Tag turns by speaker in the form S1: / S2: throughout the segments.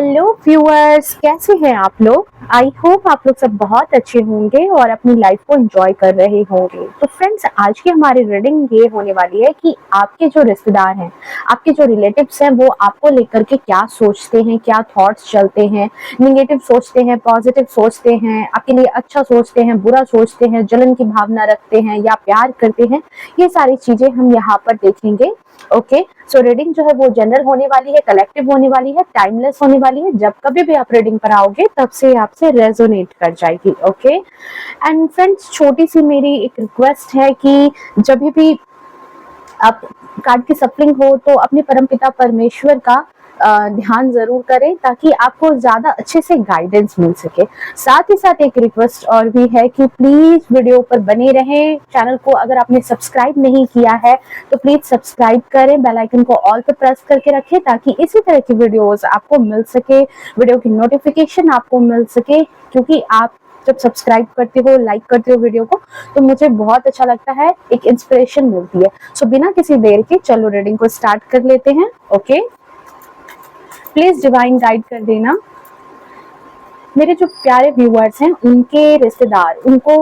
S1: Hello viewers, कैसे हैं आप लोग। आई होप आप लोग सब बहुत अच्छे होंगे और अपनी लाइफ को एंजॉय कर रहे होंगे। तो फ्रेंड्स, आज की हमारी रीडिंग ये होने वाली है कि आपके जो रिश्तेदार हैं, आपके जो रिलेटिव्स हैं, वो आपको लेकर के क्या सोचते हैं, क्या थॉट्स चलते हैं, निगेटिव सोचते हैं, पॉजिटिव सोचते हैं, आपके लिए अच्छा सोचते हैं, बुरा सोचते हैं, जलन की भावना रखते हैं या प्यार करते हैं। ये सारी चीजें हम यहाँ पर देखेंगे। ओके, सो रीडिंग जो है वो जनरल होने वाली है, कलेक्टिव होने वाली है, टाइमलेस होने वाली है। जब कभी भी आप रीडिंग पर आओगे तब से आपसे रेजोनेट कर जाएगी। ओके एंड फ्रेंड्स, छोटी सी मेरी एक रिक्वेस्ट है कि जब भी आप कार्ड की सफलिंग हो तो अपने परमपिता परमेश्वर का ध्यान जरूर करें ताकि आपको ज्यादा अच्छे से गाइडेंस मिल सके। साथ ही साथ एक रिक्वेस्ट और भी है कि प्लीज वीडियो पर बने रहें। चैनल को अगर आपने सब्सक्राइब नहीं किया है तो प्लीज सब्सक्राइब करें, बेल आइकन को ऑल पे प्रेस करके रखें ताकि इसी तरह की वीडियोस आपको मिल सके, वीडियो की नोटिफिकेशन आपको मिल सके। क्योंकि आप जब सब्सक्राइब करते हो, लाइक करते हो वीडियो को, तो मुझे बहुत अच्छा लगता है, एक इंस्पिरेशन मिलती है। सो बिना किसी देर के चलो रीडिंग को स्टार्ट कर लेते हैं। ओके, प्लीज डिवाइन गाइड कर देना। मेरे जो प्यारे व्यूअर्स हैं, उनके रिश्तेदार उनको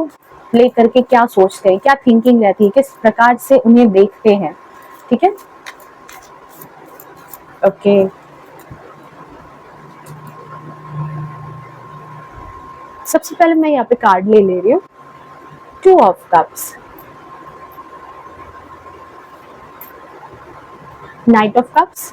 S1: लेकर के क्या सोचते हैं, क्या थिंकिंग रहती है, किस प्रकार से उन्हें देखते हैं। ठीक है, ओके। सबसे पहले मैं यहाँ पे कार्ड ले रही हूँ, 2 of cups, night of cups,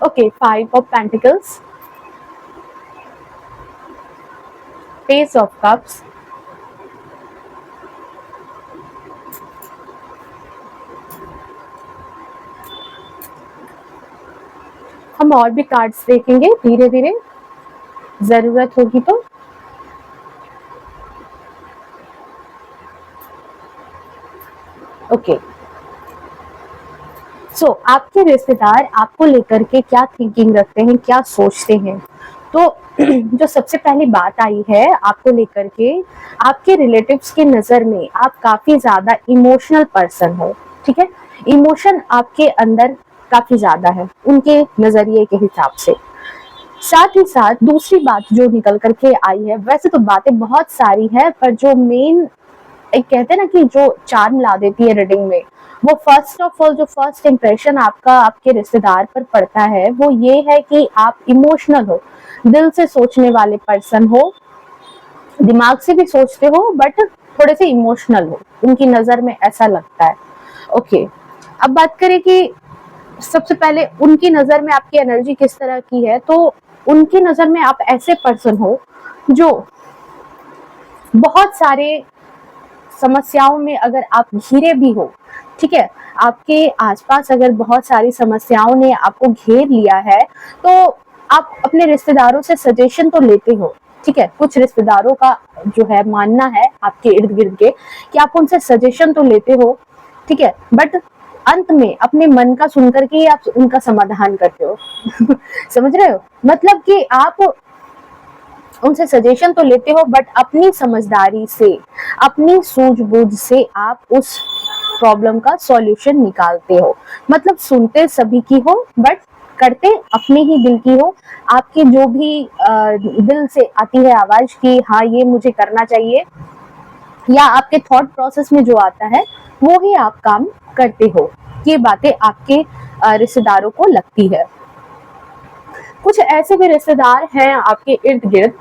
S1: okay, 5 of Pentacles, Page of Cups, हम और भी कार्ड्स देखेंगे धीरे धीरे, जरूरत होगी तो। ओके, सो आपके रिश्तेदार आपको लेकर के क्या थिंकिंग रखते हैं, क्या सोचते हैं। तो जो सबसे पहली बात आई है आपको लेकर के, आपके रिलेटिव्स की नजर में आप काफी ज्यादा इमोशनल पर्सन हो। ठीक है, इमोशन आपके अंदर काफी ज्यादा है उनके नजरिए के हिसाब से। साथ ही साथ दूसरी बात जो निकल करके आई है, वैसे तो बातें बहुत सारी है पर जो मेन एक कहते हैं ना कि जो चार्म ला देती है रीडिंग में, वो फर्स्ट ऑफ ऑल जो फर्स्ट इंप्रेशन आपका आपके रिश्तेदार पर पड़ता है वो ये है कि आप इमोशनल हो, दिल से सोचने वाले पर्सन हो, दिमाग से भी सोचते हो बट थोड़े से इमोशनल हो, उनकी नजर में ऐसा लगता है। ओके, अब बात करें कि सबसे पहले उनकी नजर में आपकी एनर्जी किस तरह की है। तो उनकी नजर में आप ऐसे पर्सन हो जो बहुत सारे समस्याओं में अगर आप घिरे भी हो, ठीक है, आपके आसपास अगर बहुत सारी समस्याओं ने आपको घेर लिया है तो आप अपने रिश्तेदारों से सजेशन तो लेते हो। ठीक है, कुछ रिश्तेदारों का जो है मानना है आपके इर्द गिर्द के कि आप उनसे सजेशन तो लेते हो, ठीक है, बट अंत में अपने मन का सुनकर के आप उनका समाधान करते हो। समझ रहे हो, मतलब कि आप उनसे सजेशन तो लेते हो बट अपनी समझदारी से, अपनी सूझबूझ से आप उस प्रॉब्लम का सॉल्यूशन निकालते हो। मतलब सुनते सभी की हो बट करते अपने ही दिल की हो। आपके जो भी दिल से आती है आवाज कि हाँ ये मुझे करना चाहिए, या आपके थॉट प्रोसेस में जो आता है वो ही आप काम करते हो। ये बातें आपके रिश्तेदारों को लगती है। कुछ ऐसे भी रिश्तेदार हैं आपके इर्द गिर्द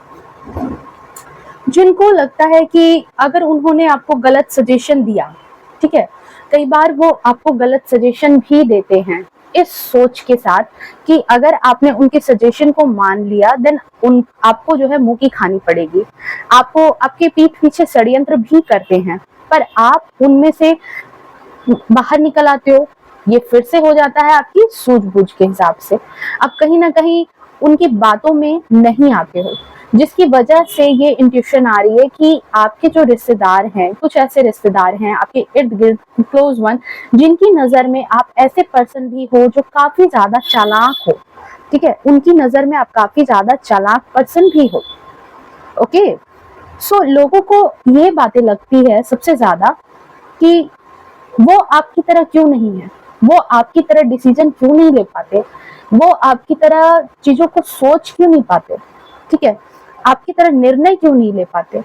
S1: जिनको लगता है कि अगर उन्होंने आपको गलत सजेशन दिया, ठीक है, कई बार वो आपको गलत सजेशन भी देते हैं इस सोच के साथ कि अगर आपने उनके सजेशन को मान लिया देन उन आपको जो है मुंह की खानी पड़ेगी। आपको आपके पीठ पीछे षड्यंत्र भी करते हैं पर आप उनमें से बाहर निकल आते हो। ये फिर से हो जाता है आपकी सूझबूझ के हिसाब से। आप कहीं ना कहीं उनकी बातों में नहीं आते हो, जिसकी वजह से ये इंट्यूशन आ रही है कि आपके जो रिश्तेदार हैं, कुछ ऐसे रिश्तेदार हैं आपके इर्द गिर्द क्लोज वन, जिनकी नजर में आप ऐसे पर्सन भी हो जो काफी ज्यादा चालाक हो। ठीक है, उनकी नजर में आप काफी ज्यादा चालाक पर्सन भी हो। ओके, सो लोगों को ये बातें लगती है सबसे ज्यादा कि वो आपकी तरह क्यों नहीं है, वो आपकी तरह डिसीजन क्यों नहीं ले पाते, वो आपकी तरह चीजों को सोच क्यों नहीं पाते, ठीक है, आपकी तरह निर्णय क्यों नहीं ले पाते।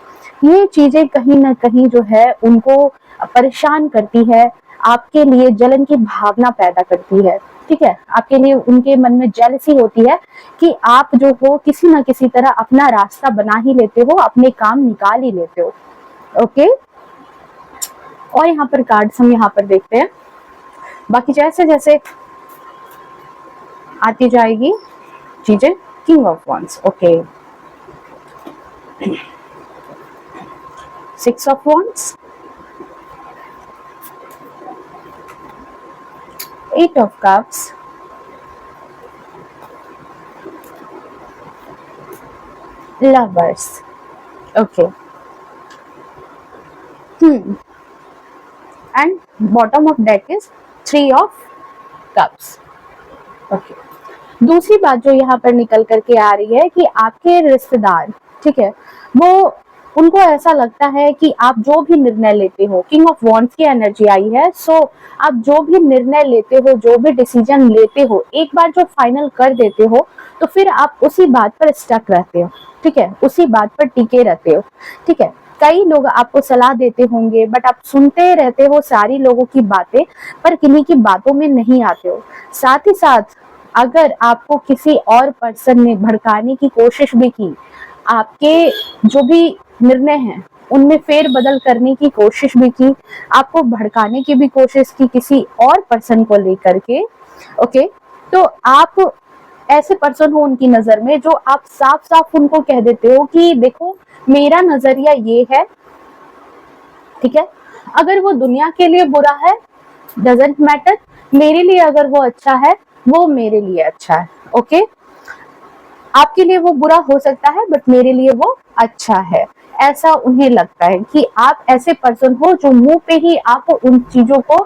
S1: ये चीजें कहीं ना कहीं जो है उनको परेशान करती है, आपके लिए जलन की भावना पैदा करती है, ठीक है, आपके लिए उनके मन में जेलसी होती है कि आप जो हो किसी ना किसी तरह अपना रास्ता बना ही लेते हो, अपने काम निकाल ही लेते हो। ओके, और यहाँ पर कार्ड्स हम यहाँ पर देखते हैं, बाकी जैसे जैसे आती जाएगी चीजें। King of wands, okay, 6 of wands, 8 of cups, lovers, okay, and bottom of deck is 3 of cups, okay। दूसरी बात जो यहाँ पर निकल करके आ रही है कि आपके रिश्तेदार, ठीक है, वो उनको ऐसा लगता है कि आप जो भी निर्णय लेते हो, किंग ऑफ वॉन्ड्स की एनर्जी आई है, सो आप जो भी निर्णय लेते हो, जो भी डिसीजन लेते हो, एक बार जो फाइनल कर देते हो तो फिर आप उसी बात पर स्टक रहते हो, ठीक है, उसी बात पर टिके रहते हो, ठीक है। कई लोग आपको सलाह देते होंगे बट आप सुनते रहते हो सारी लोगों की बातें, पर किन्हीं की बातों में नहीं आते हो। साथ ही साथ अगर आपको किसी और पर्सन ने भड़काने की कोशिश भी की, आपके जो भी निर्णय हैं उनमें फेर बदल करने की कोशिश भी की, आपको भड़काने की भी कोशिश की किसी और पर्सन को लेकर के, ओके, तो आप ऐसे पर्सन हो उनकी नजर में जो आप साफ साफ उनको कह देते हो कि देखो मेरा नजरिया ये है, ठीक है, अगर वो दुनिया के लिए बुरा है डजंट मैटर, मेरे लिए अगर वो अच्छा है वो मेरे लिए अच्छा है, ओके, आपके लिए वो बुरा हो सकता है बट मेरे लिए वो अच्छा है, ऐसा उन्हें लगता है कि आप ऐसे पर्सन हो जो मुंह पे ही आप उन चीजों को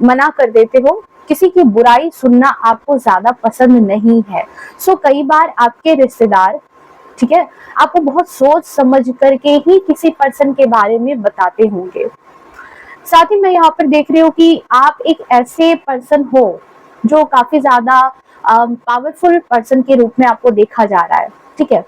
S1: मना कर देते हो, किसी की बुराई सुनना आपको ज्यादा पसंद नहीं है। सो कई बार आपके रिश्तेदार, ठीक है, आपको बहुत सोच समझ करके ही किसी पर्सन के बारे में बताते होंगे। साथ ही मैं यहाँ पर देख रही हूँ कि आप एक ऐसे पर्सन हो जो काफी ज्यादा पावरफुल पर्सन के रूप में आपको देखा जा रहा है, ठीक है,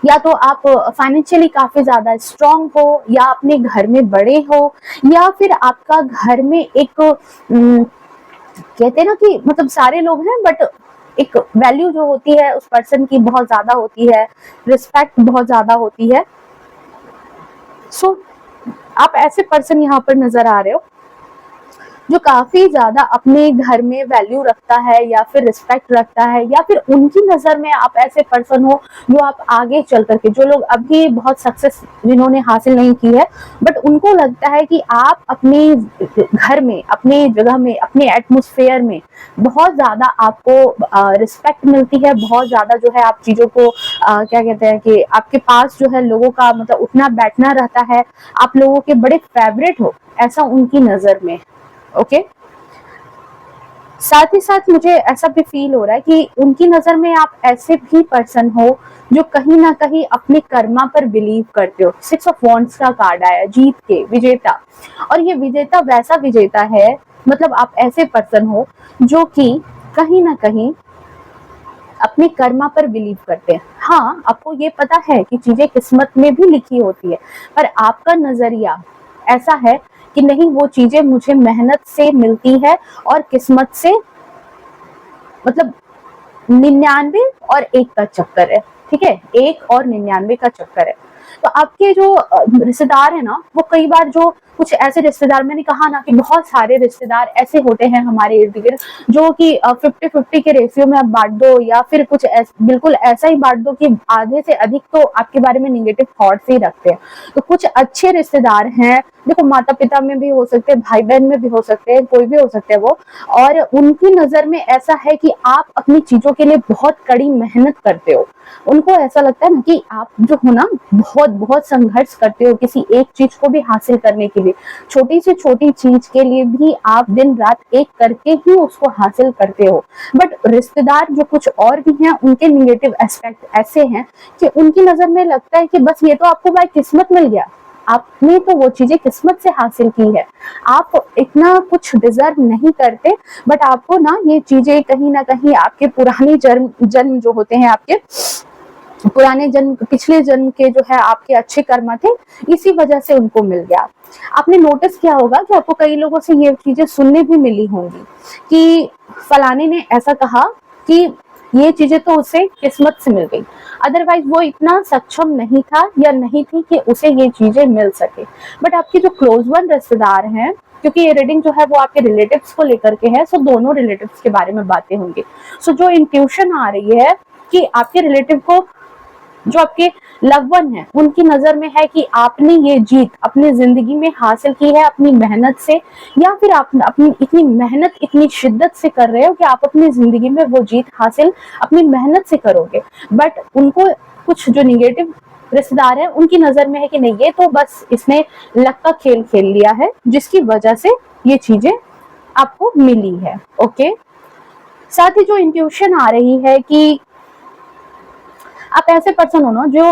S1: या तो आप फाइनेंशियली काफी ज्यादा स्ट्रांग हो, या अपने घर में बड़े हो, या फिर आपका घर में एक कहते हैं ना कि मतलब सारे लोग हैं बट एक वैल्यू जो होती है उस पर्सन की बहुत ज्यादा होती है, रिस्पेक्ट बहुत ज्यादा होती है। सो आप ऐसे पर्सन यहाँ पर नजर आ रहे हो जो काफी ज्यादा अपने घर में वैल्यू रखता है या फिर रिस्पेक्ट रखता है, या फिर उनकी नजर में आप ऐसे पर्सन हो जो आप आगे चल करके, जो लोग अभी बहुत सक्सेस जिन्होंने हासिल नहीं की है बट उनको लगता है कि आप अपने घर में, अपने जगह में, अपने एटमोस्फेयर में बहुत ज्यादा आपको रिस्पेक्ट मिलती है, बहुत ज्यादा जो है आप चीजों को क्या कहते हैं कि आपके पास जो है लोगों का मतलब उठना बैठना रहता है, आप लोगों के बड़े फेवरेट हो, ऐसा उनकी नजर में, ओके। साथ ही साथ मुझे ऐसा भी फील हो रहा है कि उनकी नजर में आप ऐसे भी पर्सन हो जो कहीं ना कहीं अपने कर्मा पर बिलीव करते हो। 6 ऑफ वॉन्ड्स का कार्ड आया, जीत के विजेता, और ये विजेता वैसा विजेता है, मतलब आप ऐसे पर्सन हो जो कि कहीं ना कहीं अपने कर्मा पर बिलीव करते हैं। हाँ, आपको ये पता है कि चीजें किस्मत में भी लिखी होती है, पर आपका नजरिया ऐसा है कि नहीं, वो चीजें मुझे मेहनत से मिलती है और किस्मत से, मतलब 99 और 1 का चक्कर है, ठीक है, 1 और 99 का चक्कर है। तो आपके जो रिश्तेदार है ना, वो कई बार जो कुछ ऐसे रिश्तेदार, मैंने कहा ना कि बहुत सारे रिश्तेदार ऐसे होते हैं हमारे इर्द गिर्द जो कि 50-50 के रेशियो में आप बांट दो, या फिर कुछ बिल्कुल ऐसा ही बांट दो कि आधे से अधिक तो आपके बारे में निगेटिव थॉट्स ही रखते हैं। तो कुछ अच्छे रिश्तेदार हैं, देखो माता पिता में भी हो सकते हैं, भाई बहन में भी हो सकते हैं, कोई भी हो सकते हैं वो, और उनकी नजर में ऐसा है कि आप अपनी चीजों के लिए बहुत कड़ी मेहनत करते हो। उनको ऐसा लगता है ना कि आप जो हो ना बहुत बहुत संघर्ष करते हो किसी एक चीज को भी हासिल करने के लिए, छोटी से छोटी चीज के लिए भी आप दिन रात एक करके ही उसको हासिल करते हो। बट रिश्तेदार जो कुछ और भी हैं, उनके निगेटिव एस्पेक्ट ऐसे हैं कि उनकी नजर में लगता है कि बस ये तो आपको बाय किस्मत मिल गया, आपने तो वो चीजें किस्मत से हासिल की है, आप इतना कुछ डिजर्व नहीं करते, बट आपको ना ये चीजें कहीं ना कहीं आपके पुराने जन्म जन्म जो होते हैं, आपके पुराने जन्म, पिछले जन्म के जो है आपके अच्छे कर्म थे, इसी वजह से उनको मिल गया। आपने नोटिस किया होगा कि आपको कई लोगों से ये चीजें सुनने भी मिली होंगी कि फलाने ने ऐसा कहा कि ये चीजें तो उसे किस्मत से मिल गई, अदरवाइज वो इतना सक्षम नहीं था या नहीं थी कि उसे ये चीजें मिल सके। बट आपके जो क्लोज वन रिश्तेदार हैं, क्योंकि ये रीडिंग जो है वो आपके रिलेटिव्स को लेकर के है, सो दोनों रिलेटिव्स के बारे में बातें होंगी। सो जो इंट्यूशन आ रही है कि आपके रिलेटिव को, जो आपके लव वन है, उनकी नजर में है कि आपने ये जीत अपनी जिंदगी में हासिल की है अपनी मेहनत से, या फिर आप अपनी इतनी मेहनत इतनी शिद्दत से कर रहे हो कि आप अपनी जिंदगी में वो जीत हासिल अपनी मेहनत से करोगे। बट उनको कुछ जो निगेटिव रिश्तेदार है उनकी नजर में है कि नहीं, ये तो बस इसने लक का खेल खेल लिया है जिसकी वजह से ये चीजें आपको मिली है। ओके, साथ ही जो इंट्यूशन आ रही है कि आप ऐसे पर्सन हो ना जो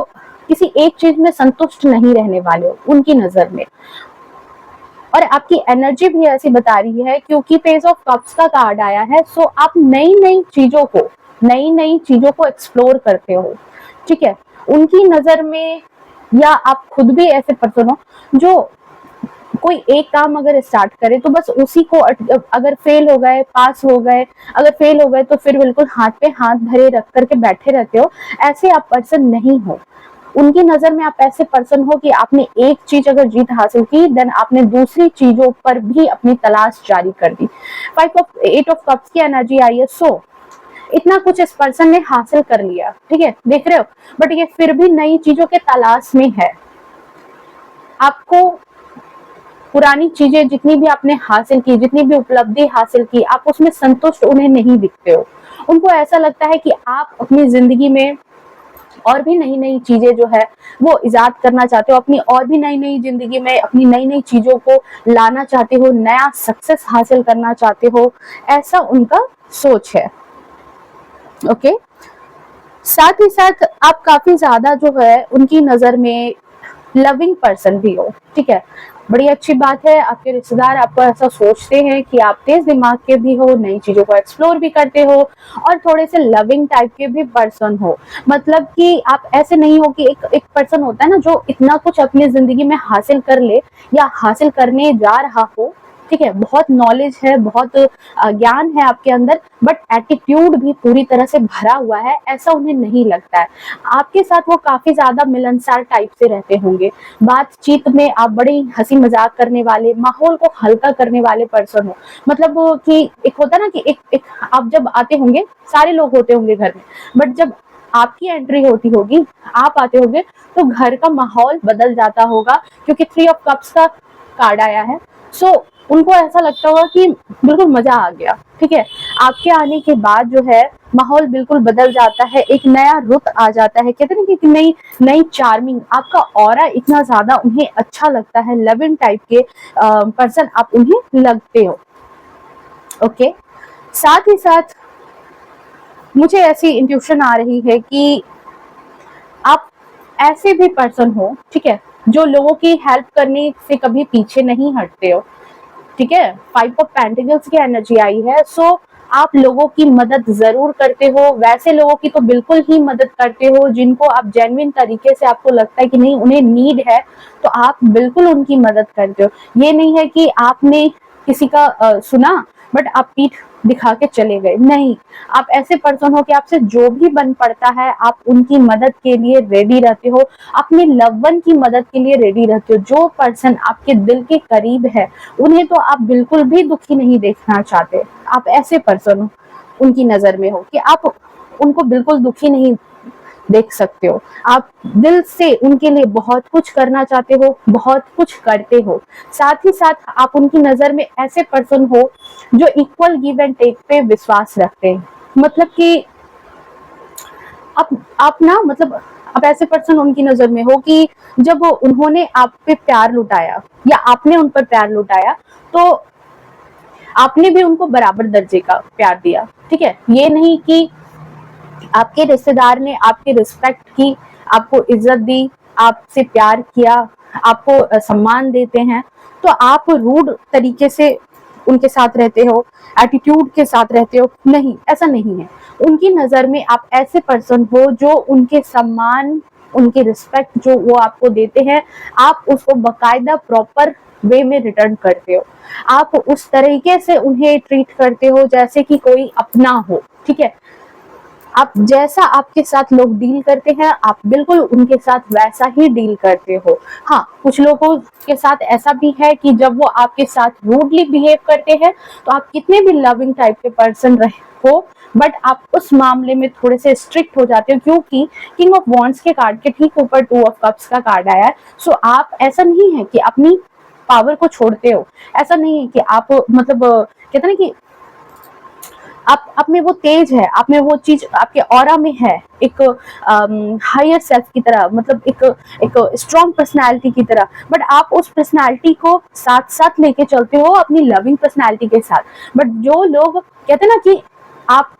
S1: किसी एक चीज में संतुष्ट नहीं रहने वाले हो उनकी नजर में, और आपकी एनर्जी भी ऐसी बता रही है क्योंकि पेज ऑफ कप्स का कार्ड आया है। सो आप नई नई चीजों को एक्सप्लोर करते हो, ठीक है, उनकी नजर में, या आप खुद भी ऐसे पर्सन हो जो कोई एक काम अगर स्टार्ट करे तो बस उसी को अगर फेल हो गए, पास हो गए, अगर फेल हो गए तो फिर बिल्कुल हाथ पे हाथ धरे रख करके बैठे रहते हो। ऐसे आप पर्सन नहीं हो, उनकी नजर में आप ऐसे पर्सन हो कि आपने एक चीज अगर जीत हासिल की, देन आपने दूसरी चीजों पर भी अपनी तलाश जारी कर दी। 8 ऑफ कप्स की एनर्जी आई है। सो इतना कुछ इस पर्सन ने हासिल कर लिया, ठीक है, देख रहे हो, बट ये फिर भी नई चीजों के तलाश में है। आपको पुरानी चीजें जितनी भी आपने हासिल की, जितनी भी उपलब्धि हासिल की, आप उसमें संतुष्ट उन्हें नहीं दिखते हो। उनको ऐसा लगता है कि आप अपनी जिंदगी में और भी नई नई चीजें जो है वो इजाद करना चाहते हो, अपनी और भी नई नई जिंदगी में अपनी नई नई चीजों को लाना चाहते हो, नया सक्सेस हासिल करना चाहते हो, ऐसा उनका सोच है। ओके, साथ ही साथ आप काफी ज्यादा जो है उनकी नजर में लविंग पर्सन भी हो, ठीक है, बड़ी अच्छी बात है। आपके रिश्तेदार आपको ऐसा सोचते हैं कि आप तेज दिमाग के भी हो, नई चीजों को एक्सप्लोर भी करते हो, और थोड़े से लविंग टाइप के भी पर्सन हो। मतलब कि आप ऐसे नहीं हो कि एक पर्सन होता है ना जो इतना कुछ अपनी जिंदगी में हासिल कर ले या हासिल करने जा रहा हो, ठीक है, बहुत नॉलेज है, बहुत ज्ञान है आपके अंदर, बट एटीट्यूड भी पूरी तरह से भरा हुआ है, ऐसा उन्हें नहीं लगता है। आपके साथ वो काफी ज्यादा मिलनसार टाइप से रहते होंगे, बातचीत में आप बड़ी हंसी मजाक करने वाले, माहौल को हल्का करने वाले पर्सन हो। मतलब कि एक होता ना कि एक आप जब आते होंगे, सारे लोग होते होंगे घर में, बट जब आपकी एंट्री होती होगी, आप आते होंगे, तो घर का माहौल बदल जाता होगा, क्योंकि 3 ऑफ कप्स का कार्ड आया है। सो उनको ऐसा लगता होगा कि बिल्कुल मजा आ गया, ठीक है, आपके आने के बाद जो है माहौल बिल्कुल बदल जाता है, एक नया रुत आ जाता है, कहते हैं कि नई नई चार्मिंग, आपका ऑरा इतना ज्यादा उन्हें अच्छा लगता है, लविंग टाइप के पर्सन आप उन्हें लगते हो। ओके, साथ ही साथ मुझे ऐसी इंट्यूशन आ रही है कि आप ऐसे भी पर्सन हो, ठीक है, जो लोगों की हेल्प करने से कभी पीछे नहीं हटते हो, ठीक है, 5 ऑफ पेंटिकल्स की एनर्जी आई है। सो आप लोगों की मदद जरूर करते हो, वैसे लोगों की तो बिल्कुल ही मदद करते हो जिनको आप जेन्युइन तरीके से, आपको लगता है कि नहीं उन्हें नीड है, तो आप बिल्कुल उनकी मदद करते हो। ये नहीं है कि आपने किसी का सुना बट आप पीठ दिखा के चले गए, नहीं, आप ऐसे पर्सन हो कि आपसे जो भी बन पड़ता है आप उनकी मदद के लिए रेडी रहते हो, अपने लव वन की मदद के लिए रेडी रहते हो। जो पर्सन आपके दिल के करीब है उन्हें तो आप बिल्कुल भी दुखी नहीं देखना चाहते, आप ऐसे पर्सन हो उनकी नजर में हो कि आप उनको बिल्कुल दुखी नहीं देख सकते हो, आप दिल से उनके लिए बहुत कुछ करना चाहते हो, बहुत कुछ करते हो। साथ ही साथ आप उनकी नजर में ऐसे पर्सन हो जो इक्वल गिव एंड टेक पे विश्वास रखते हैं। मतलब कि आप ना, मतलब आप ऐसे पर्सन उनकी नजर में हो कि जब उन्होंने आप पे प्यार लुटाया या आपने उन पर प्यार लुटाया, तो आपने भी उनको बराबर दर्जे का प्यार दिया, ठीक है, ये नहीं कि आपके रिश्तेदार ने आपकी रिस्पेक्ट की, आपको इज्जत दी, आपसे प्यार किया, आपको सम्मान देते हैं, तो आप रूड तरीके से उनके साथ रहते हो, एटीट्यूड के साथ रहते हो, नहीं, ऐसा नहीं है। उनकी नजर में आप ऐसे पर्सन हो जो उनके सम्मान, उनकी रिस्पेक्ट जो वो आपको देते हैं, आप उसको बकायदा प्रॉपर वे में रिटर्न करते हो। आप उस तरीके से उन्हें ट्रीट करते हो जैसे कि कोई अपना हो, ठीक है। आप जैसा आपके साथ लोग डील करते हैं, आप बिल्कुल उनके साथ वैसा ही डील करते हो। हाँ, कुछ लोगों के साथ ऐसा भी है कि जब वो आपके साथ रूडली बिहेव करते हैं, तो आप कितने भी लविंग टाइप के पर्सन रहे हो, बट आप उस मामले में थोड़े से स्ट्रिक्ट हो जाते हो, क्योंकि किंग ऑफ वॉन्ड्स के कार्ड के ठीक ऊपर टू ऑफ कप्स का कार्ड आया है। सो आप ऐसा नहीं है कि अपनी पावर को छोड़ते हो, ऐसा नहीं है कि आप मतलब कहते हैं ना कि आप में वो तेज है, आप में वो चीज आपके ऑरा में है, एक हायर सेल्फ की तरह, मतलब एक स्ट्रॉन्ग पर्सनालिटी की तरह, बट आप उस पर्सनालिटी को साथ साथ लेके चलते हो अपनी लविंग पर्सनालिटी के साथ। बट जो लोग कहते हैं ना कि आप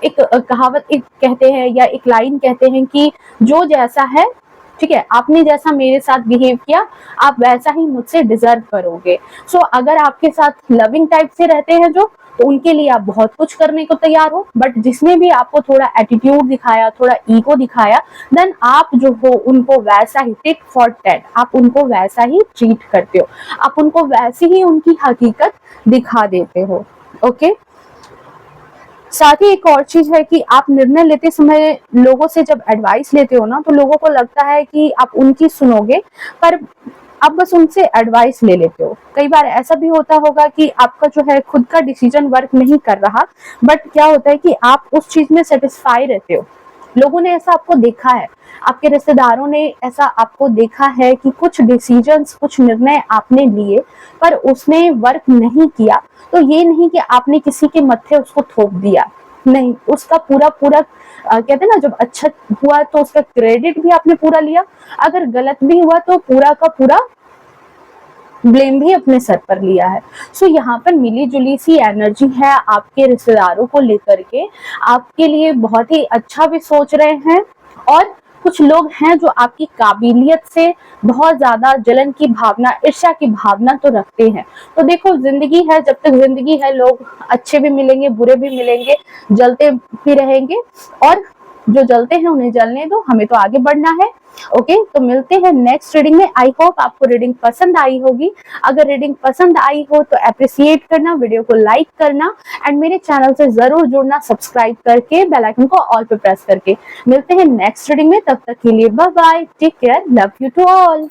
S1: एक कहावत एक कहते हैं या एक लाइन कहते हैं कि जो जैसा है, ठीक है, आपने जैसा मेरे साथ बिहेव किया, आप वैसा ही मुझसे डिजर्व करोगे। सो अगर आपके साथ लविंग टाइप से रहते हैं जो, तो उनके लिए आप बहुत कुछ करने को तैयार हो, बट जिसने भी आपको थोड़ा एटीट्यूड दिखाया, थोड़ा ईगो दिखाया, देन आप जो हो उनको वैसा ही टिट फॉर टैट, आप उनको वैसा ही ट्रीट करते हो, आप उनको वैसे ही उनकी हकीकत दिखा देते हो। ओके, साथ ही एक और चीज है कि आप निर्णय लेते समय लोगों से जब एडवाइस लेते हो ना, तो लोगों को लगता है कि आप उनकी सुनोगे, पर आप बस उनसे एडवाइस ले लेते हो। कई बार ऐसा भी होता होगा कि आपका जो है खुद का डिसीजन वर्क नहीं कर रहा, बट क्या होता है कि आप उस चीज में सेटिस्फाई रहते हो। लोगों ने ऐसा आपको देखा है, आपके रिश्तेदारों ने ऐसा आपको देखा है कि कुछ डिसीजंस, कुछ निर्णय आपने लिए पर उसने वर्क नहीं किया, तो ये नहीं कि आपने किसी के मत्थे उसको थोप दिया, नहीं, उसका पूरा पूरा कहते हैं ना, जब अच्छा हुआ तो उसका क्रेडिट भी आपने पूरा लिया, अगर गलत भी हुआ तो पूरा का पूरा ब्लेम भी अपने सर पर लिया है। सो यहाँ पर मिली जुली सी एनर्जी है आपके रिश्तेदारों को लेकर के, आपके लिए बहुत ही अच्छा भी सोच रहे हैं, और कुछ लोग हैं जो आपकी काबिलियत से बहुत ज्यादा जलन की भावना, ईर्ष्या की भावना तो रखते हैं। तो देखो, जिंदगी है, जब तक जिंदगी है, लोग अच्छे भी मिलेंगे, बुरे भी मिलेंगे, जलते भी रहेंगे, और जो जलते हैं उन्हें जलने दो, हमें तो आगे बढ़ना है। ओके, तो मिलते हैं नेक्स्ट रीडिंग में। आई होप आपको रीडिंग पसंद आई होगी। अगर रीडिंग पसंद आई हो तो अप्रिशिएट करना, वीडियो को लाइक करना, एंड मेरे चैनल से जरूर जुड़ना सब्सक्राइब करके, बेल आइकन को ऑल पे प्रेस करके। मिलते हैं नेक्स्ट रीडिंग में, तब तक के लिए bye bye, take care, love you to all.